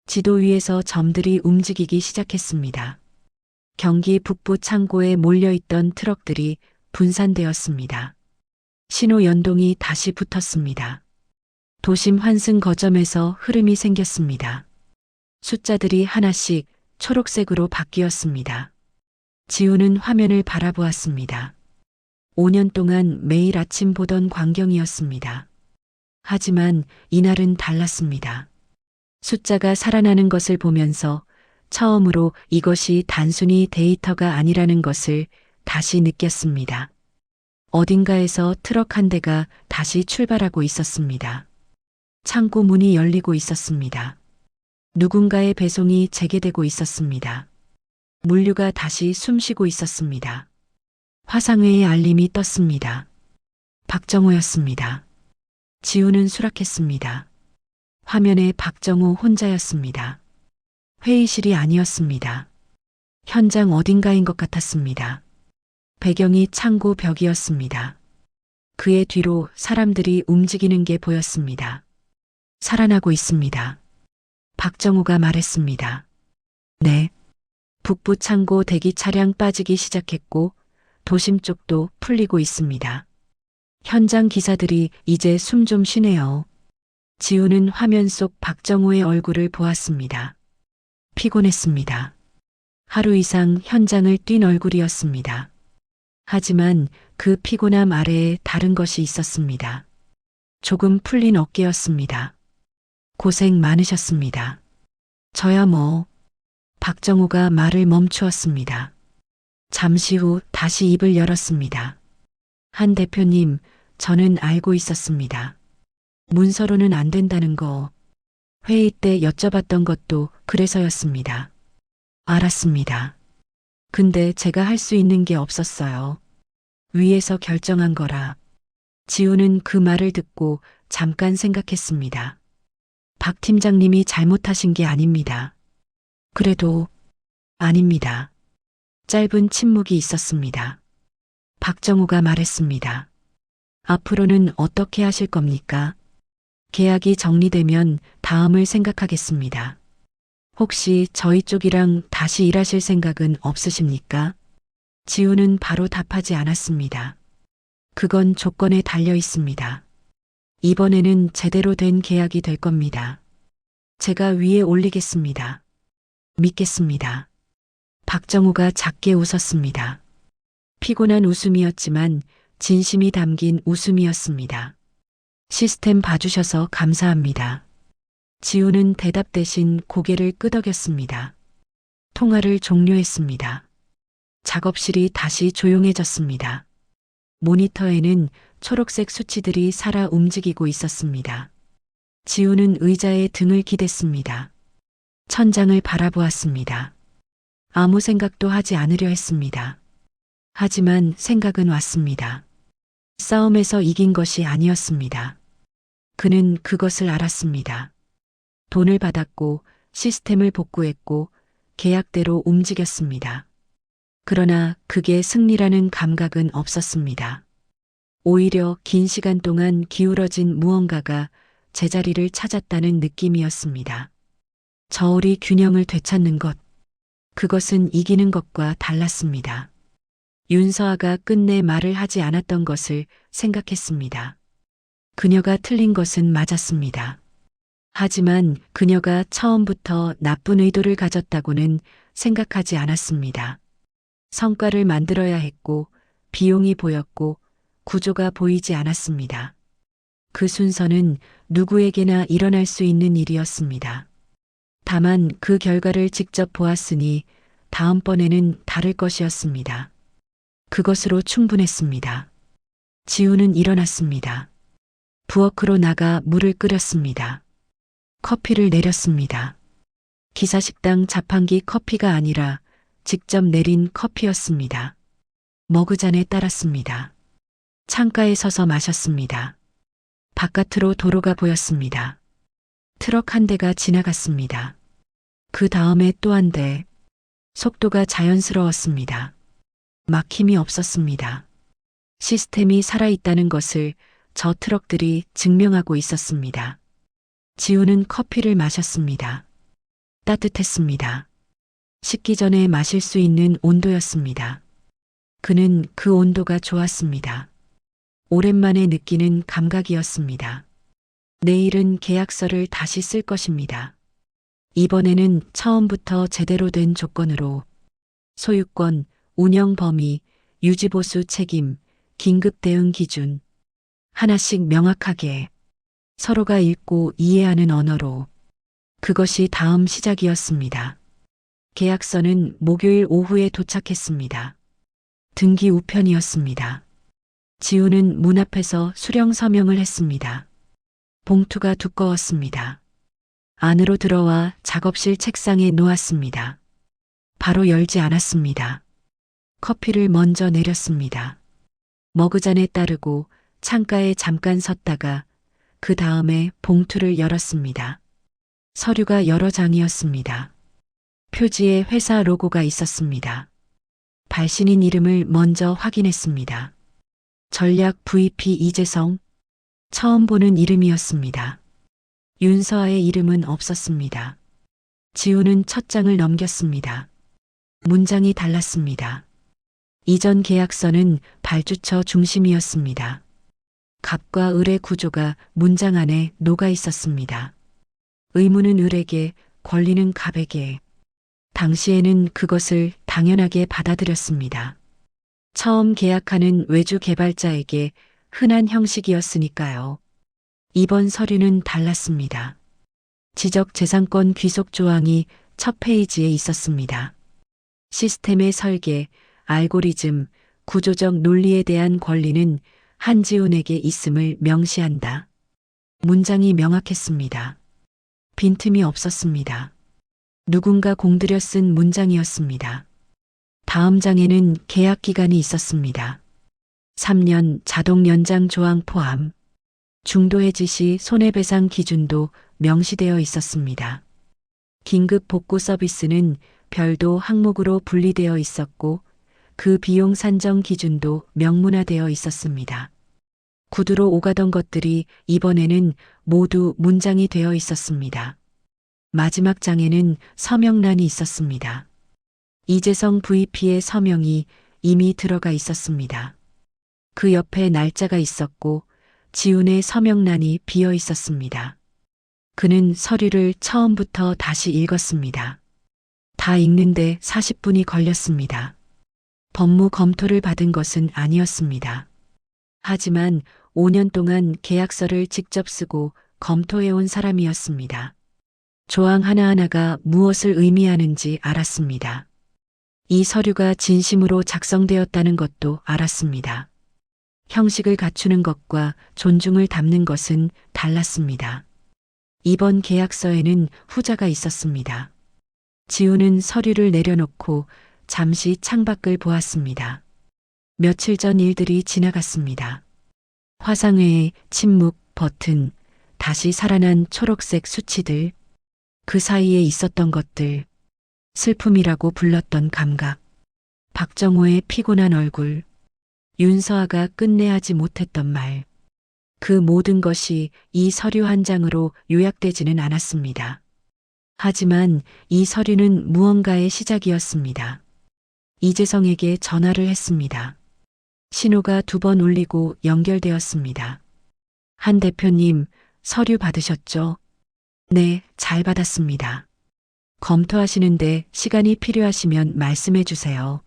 지도 위에서 점들이 움직이기 시작했습니다. 경기 북부 창고에 몰려있던 트럭들이 분산되었습니다. 신호 연동이 다시 붙었습니다. 도심 환승 거점에서 흐름이 생겼습니다. 숫자들이 하나씩 초록색으로 바뀌었습니다. 지우는 화면을 바라보았습니다. 5년 동안 매일 아침 보던 광경이었습니다. 하지만 이날은 달랐습니다. 숫자가 살아나는 것을 보면서 처음으로 이것이 단순히 데이터가 아니라는 것을 다시 느꼈습니다. 어딘가에서 트럭 한 대가 다시 출발하고 있었습니다. 창고 문이 열리고 있었습니다. 누군가의 배송이 재개되고 있었습니다. 물류가 다시 숨쉬고 있었습니다. 화상회의 알림이 떴습니다. 박정호였습니다. 지우는 수락했습니다. 화면에 박정호 혼자였습니다. 회의실이 아니었습니다. 현장 어딘가인 것 같았습니다. 배경이 창고 벽이었습니다. 그의 뒤로 사람들이 움직이는 게 보였습니다. 살아나고 있습니다. 박정호가 말했습니다. 네. 북부 창고 대기 차량 빠지기 시작했고 도심 쪽도 풀리고 있습니다. 현장 기사들이 이제 숨 좀 쉬네요. 지우는 화면 속 박정호의 얼굴을 보았습니다. 피곤했습니다. 하루 이상 현장을 뛴 얼굴이었습니다. 하지만 그 피곤함 아래에 다른 것이 있었습니다. 조금 풀린 어깨였습니다. 고생 많으셨습니다. 저야 뭐. 박정호가 말을 멈추었습니다. 잠시 후 다시 입을 열었습니다. 한 대표님, 저는 알고 있었습니다. 문서로는 안 된다는 거. 회의 때 여쭤봤던 것도 그래서였습니다. 알았습니다. 근데 제가 할 수 있는 게 없었어요. 위에서 결정한 거라. 지우는 그 말을 듣고 잠깐 생각했습니다. 박 팀장님이 잘못하신 게 아닙니다. 그래도 아닙니다. 짧은 침묵이 있었습니다. 박정호가 말했습니다. 앞으로는 어떻게 하실 겁니까? 계약이 정리되면 다음을 생각하겠습니다. 혹시 저희 쪽이랑 다시 일하실 생각은 없으십니까? 지우는 바로 답하지 않았습니다. 그건 조건에 달려 있습니다. 이번에는 제대로 된 계약이 될 겁니다. 제가 위에 올리겠습니다. 믿겠습니다. 박정호가 작게 웃었습니다. 피곤한 웃음이었지만 진심이 담긴 웃음이었습니다. 시스템 봐주셔서 감사합니다. 지우는 대답 대신 고개를 끄덕였습니다. 통화를 종료했습니다. 작업실이 다시 조용해졌습니다. 모니터에는 초록색 수치들이 살아 움직이고 있었습니다. 지우는 의자에 등을 기댔습니다. 천장을 바라보았습니다. 아무 생각도 하지 않으려 했습니다. 하지만 생각은 왔습니다. 싸움에서 이긴 것이 아니었습니다. 그는 그것을 알았습니다. 돈을 받았고 시스템을 복구했고 계약대로 움직였습니다. 그러나 그게 승리라는 감각은 없었습니다. 오히려 긴 시간 동안 기울어진 무언가가 제자리를 찾았다는 느낌이었습니다. 저울이 균형을 되찾는 것, 그것은 이기는 것과 달랐습니다. 윤서아가 끝내 말을 하지 않았던 것을 생각했습니다. 그녀가 틀린 것은 맞았습니다. 하지만 그녀가 처음부터 나쁜 의도를 가졌다고는 생각하지 않았습니다. 성과를 만들어야 했고 비용이 보였고 구조가 보이지 않았습니다. 그 순서는 누구에게나 일어날 수 있는 일이었습니다. 다만 그 결과를 직접 보았으니 다음번에는 다를 것이었습니다. 그것으로 충분했습니다. 지우는 일어났습니다. 부엌으로 나가 물을 끓였습니다. 커피를 내렸습니다. 기사식당 자판기 커피가 아니라 직접 내린 커피였습니다. 머그잔에 따랐습니다. 창가에 서서 마셨습니다. 바깥으로 도로가 보였습니다. 트럭 한 대가 지나갔습니다. 그 다음에 또 한 대. 속도가 자연스러웠습니다. 막힘이 없었습니다. 시스템이 살아있다는 것을 저 트럭들이 증명하고 있었습니다. 지우는 커피를 마셨습니다. 따뜻했습니다. 식기 전에 마실 수 있는 온도였습니다. 그는 그 온도가 좋았습니다. 오랜만에 느끼는 감각이었습니다. 내일은 계약서를 다시 쓸 것입니다. 이번에는 처음부터 제대로 된 조건으로 소유권, 운영 범위, 유지보수 책임, 긴급 대응 기준 하나씩 명확하게 서로가 읽고 이해하는 언어로 그것이 다음 시작이었습니다. 계약서는 목요일 오후에 도착했습니다. 등기 우편이었습니다. 지우는 문 앞에서 수령 서명을 했습니다. 봉투가 두꺼웠습니다. 안으로 들어와 작업실 책상에 놓았습니다. 바로 열지 않았습니다. 커피를 먼저 내렸습니다. 머그잔에 따르고 창가에 잠깐 섰다가 그 다음에 봉투를 열었습니다. 서류가 여러 장이었습니다. 표지에 회사 로고가 있었습니다. 발신인 이름을 먼저 확인했습니다. 전략 VP 이재성. 처음 보는 이름이었습니다. 윤서아의 이름은 없었습니다. 지우는 첫 장을 넘겼습니다. 문장이 달랐습니다. 이전 계약서는 발주처 중심이었습니다. 갑과 을의 구조가 문장 안에 녹아 있었습니다. 의무는 을에게, 권리는 갑에게. 당시에는 그것을 당연하게 받아들였습니다. 처음 계약하는 외주 개발자에게 흔한 형식이었으니까요. 이번 서류는 달랐습니다. 지적재산권 귀속 조항이 첫 페이지에 있었습니다. 시스템의 설계, 알고리즘, 구조적 논리에 대한 권리는 한지훈에게 있음을 명시한다. 문장이 명확했습니다. 빈틈이 없었습니다. 누군가 공들여 쓴 문장이었습니다. 다음 장에는 계약 기간이 있었습니다. 3년 자동 연장 조항 포함. 중도 해지 시 손해배상 기준도 명시되어 있었습니다. 긴급 복구 서비스는 별도 항목으로 분리되어 있었고 그 비용 산정 기준도 명문화되어 있었습니다. 구두로 오가던 것들이 이번에는 모두 문장이 되어 있었습니다. 마지막 장에는 서명란이 있었습니다. 이재성 VP의 서명이 이미 들어가 있었습니다. 그 옆에 날짜가 있었고 지훈의 서명란이 비어 있었습니다. 그는 서류를 처음부터 다시 읽었습니다. 다 읽는데 40분이 걸렸습니다. 법무 검토를 받은 것은 아니었습니다. 하지만 5년 동안 계약서를 직접 쓰고 검토해온 사람이었습니다. 조항 하나하나가 무엇을 의미하는지 알았습니다. 이 서류가 진심으로 작성되었다는 것도 알았습니다. 형식을 갖추는 것과 존중을 담는 것은 달랐습니다. 이번 계약서에는 후자가 있었습니다. 지우는 서류를 내려놓고 잠시 창밖을 보았습니다. 며칠 전 일들이 지나갔습니다. 화상회의, 침묵, 버튼, 다시 살아난 초록색 수치들, 그 사이에 있었던 것들, 슬픔이라고 불렀던 감각, 박정호의 피곤한 얼굴, 윤서아가 끝내 하지 못했던 말, 그 모든 것이 이 서류 한 장으로 요약되지는 않았습니다. 하지만 이 서류는 무언가의 시작이었습니다. 이재성에게 전화를 했습니다. 신호가 2번 울리고 연결되었습니다. 한 대표님, 서류 받으셨죠? 네, 잘 받았습니다. 검토하시는데 시간이 필요하시면 말씀해 주세요.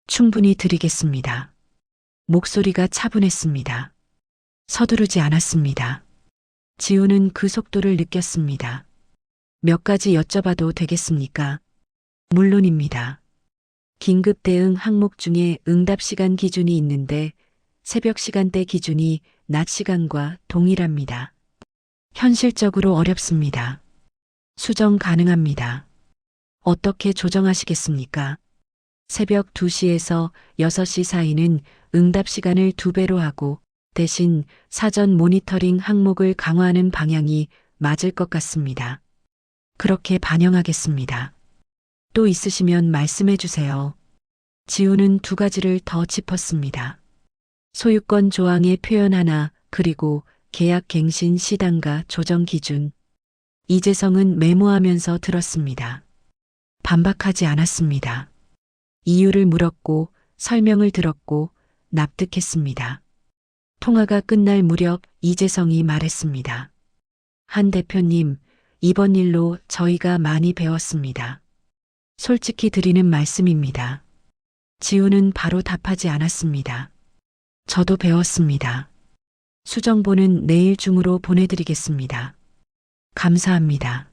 충분히 드리겠습니다. 목소리가 차분했습니다. 서두르지 않았습니다. 지우는 그 속도를 느꼈습니다. 몇 가지 여쭤봐도 되겠습니까? 물론입니다. 긴급 대응 항목 중에 응답 시간 기준이 있는데 새벽 시간대 기준이 낮 시간과 동일합니다. 현실적으로 어렵습니다. 수정 가능합니다. 어떻게 조정하시겠습니까? 새벽 2시에서 6시 사이는 응답 시간을 2배로 하고 대신 사전 모니터링 항목을 강화하는 방향이 맞을 것 같습니다. 그렇게 반영하겠습니다. 또 있으시면 말씀해 주세요. 지우는 2가지를 더 짚었습니다. 소유권 조항의 표현 하나, 그리고 계약 갱신 시단과 조정 기준. 이재성은 메모하면서 들었습니다. 반박하지 않았습니다. 이유를 물었고 설명을 들었고 납득했습니다. 통화가 끝날 무렵 이재성이 말했습니다. 한 대표님, 이번 일로 저희가 많이 배웠습니다. 솔직히 드리는 말씀입니다. 지우는 바로 답하지 않았습니다. 저도 배웠습니다. 수정본은 내일 중으로 보내드리겠습니다. 감사합니다.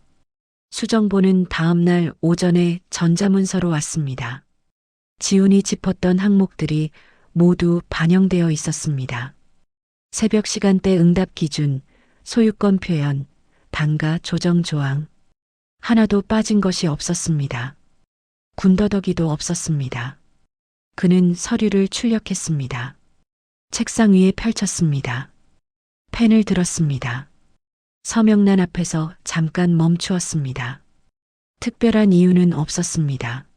수정본은 다음 날 오전에 전자문서로 왔습니다. 지훈이 짚었던 항목들이 모두 반영되어 있었습니다. 새벽 시간대 응답 기준, 소유권 표현, 단가 조정 조항. 하나도 빠진 것이 없었습니다. 군더더기도 없었습니다. 그는 서류를 출력했습니다. 책상 위에 펼쳤습니다. 펜을 들었습니다. 서명란 앞에서 잠깐 멈추었습니다. 특별한 이유는 없었습니다.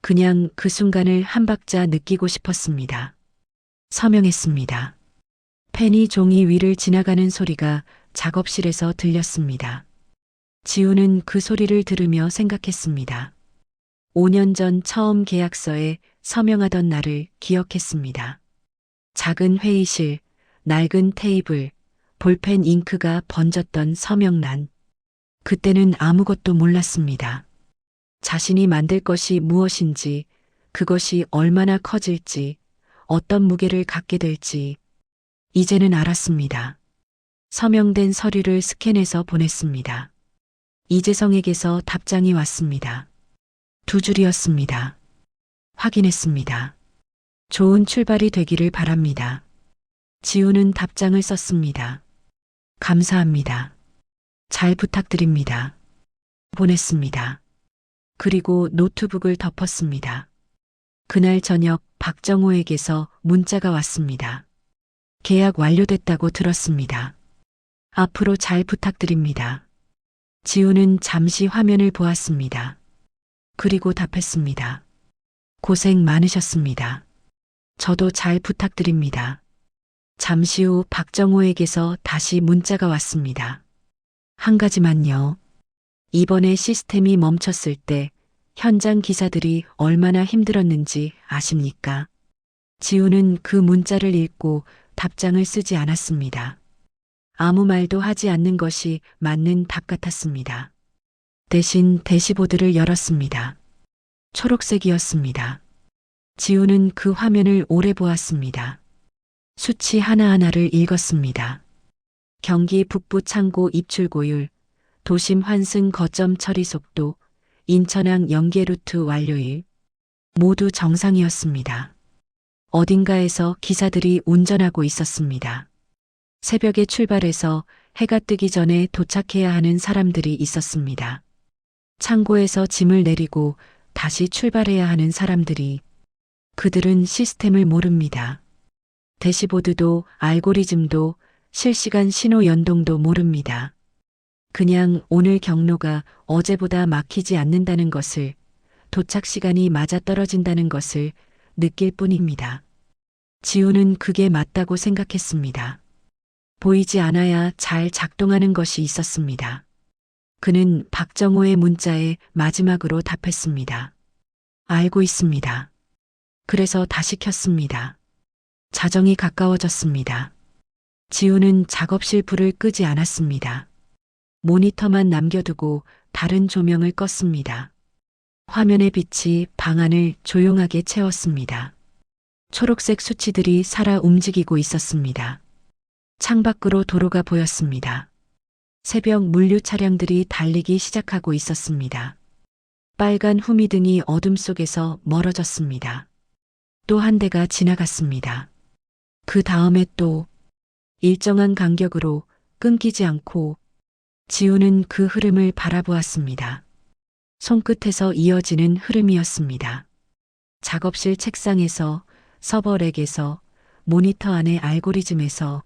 그냥 그 순간을 한 박자 느끼고 싶었습니다. 서명했습니다. 펜이 종이 위를 지나가는 소리가 작업실에서 들렸습니다. 지우는 그 소리를 들으며 생각했습니다. 5년 전 처음 계약서에 서명하던 날을 기억했습니다. 작은 회의실, 낡은 테이블, 볼펜 잉크가 번졌던 서명란. 그때는 아무것도 몰랐습니다. 자신이 만들 것이 무엇인지, 그것이 얼마나 커질지, 어떤 무게를 갖게 될지, 이제는 알았습니다. 서명된 서류를 스캔해서 보냈습니다. 이재성에게서 답장이 왔습니다. 2줄이었습니다. 확인했습니다. 좋은 출발이 되기를 바랍니다. 지우는 답장을 썼습니다. 감사합니다. 잘 부탁드립니다. 보냈습니다. 그리고 노트북을 덮었습니다. 그날 저녁 박정호에게서 문자가 왔습니다. 계약 완료됐다고 들었습니다. 앞으로 잘 부탁드립니다. 지우는 잠시 화면을 보았습니다. 그리고 답했습니다. 고생 많으셨습니다. 저도 잘 부탁드립니다. 잠시 후 박정호에게서 다시 문자가 왔습니다. 한 가지만요. 이번에 시스템이 멈췄을 때 현장 기사들이 얼마나 힘들었는지 아십니까? 지우는 그 문자를 읽고 답장을 쓰지 않았습니다. 아무 말도 하지 않는 것이 맞는 답 같았습니다. 대신 대시보드를 열었습니다. 초록색이었습니다. 지우는 그 화면을 오래 보았습니다. 수치 하나하나를 읽었습니다. 경기 북부 창고 입출 고율, 도심 환승 거점 처리 속도, 인천항 연계 루트 완료일. 모두 정상이었습니다. 어딘가에서 기사들이 운전하고 있었습니다. 새벽에 출발해서 해가 뜨기 전에 도착해야 하는 사람들이 있었습니다. 창고에서 짐을 내리고 다시 출발해야 하는 사람들이. 그들은 시스템을 모릅니다. 대시보드도 알고리즘도 실시간 신호 연동도 모릅니다. 그냥 오늘 경로가 어제보다 막히지 않는다는 것을, 도착 시간이 맞아떨어진다는 것을 느낄 뿐입니다. 지우는 그게 맞다고 생각했습니다. 보이지 않아야 잘 작동하는 것이 있었습니다. 그는 박정호의 문자에 마지막으로 답했습니다. 알고 있습니다. 그래서 다시 켰습니다. 자정이 가까워졌습니다. 지우는 작업실 불을 끄지 않았습니다. 모니터만 남겨두고 다른 조명을 껐습니다. 화면의 빛이 방 안을 조용하게 채웠습니다. 초록색 수치들이 살아 움직이고 있었습니다. 창밖으로 도로가 보였습니다. 새벽 물류 차량들이 달리기 시작하고 있었습니다. 빨간 후미등이 어둠 속에서 멀어졌습니다. 또 한 대가 지나갔습니다. 그 다음에 또 일정한 간격으로 끊기지 않고. 지우는 그 흐름을 바라보았습니다. 손끝에서 이어지는 흐름이었습니다. 작업실 책상에서, 서버렉에서, 모니터 안의 알고리즘에서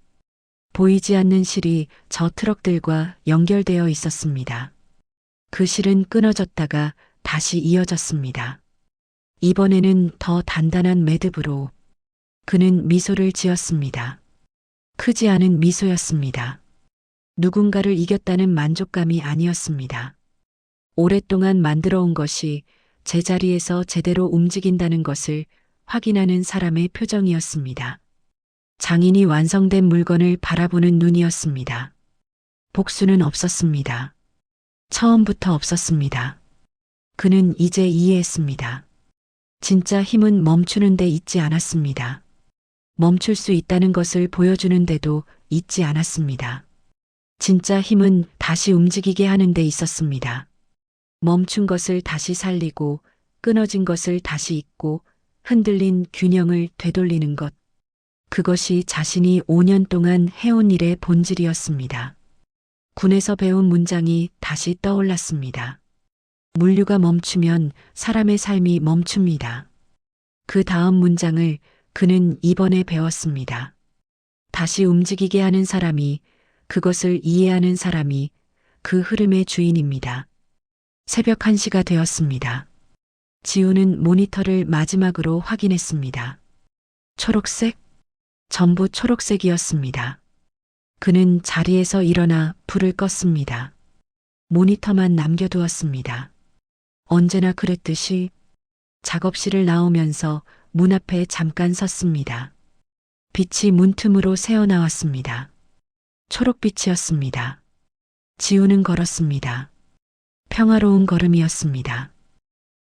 보이지 않는 실이 저 트럭들과 연결되어 있었습니다. 그 실은 끊어졌다가 다시 이어졌습니다. 이번에는 더 단단한 매듭으로. 그는 미소를 지었습니다. 크지 않은 미소였습니다. 누군가를 이겼다는 만족감이 아니었습니다. 오랫동안 만들어 온 것이 제자리에서 제대로 움직인다는 것을 확인하는 사람의 표정이었습니다. 장인이 완성된 물건을 바라보는 눈이었습니다. 복수는 없었습니다. 처음부터 없었습니다. 그는 이제 이해했습니다. 진짜 힘은 멈추는 데 있지 않았습니다. 멈출 수 있다는 것을 보여주는데도 있지 않았습니다. 진짜 힘은 다시 움직이게 하는 데 있었습니다. 멈춘 것을 다시 살리고, 끊어진 것을 다시 잇고, 흔들린 균형을 되돌리는 것. 그것이 자신이 5년 동안 해온 일의 본질이었습니다. 군에서 배운 문장이 다시 떠올랐습니다. 물류가 멈추면 사람의 삶이 멈춥니다. 그 다음 문장을 그는 이번에 배웠습니다. 다시 움직이게 하는 사람이, 그것을 이해하는 사람이 그 흐름의 주인입니다. 새벽 1시가 되었습니다. 지우는 모니터를 마지막으로 확인했습니다. 초록색? 전부 초록색이었습니다. 그는 자리에서 일어나 불을 껐습니다. 모니터만 남겨두었습니다. 언제나 그랬듯이 작업실을 나오면서 문 앞에 잠깐 섰습니다. 빛이 문틈으로 새어나왔습니다. 초록빛이었습니다. 지우는 걸었습니다. 평화로운 걸음이었습니다.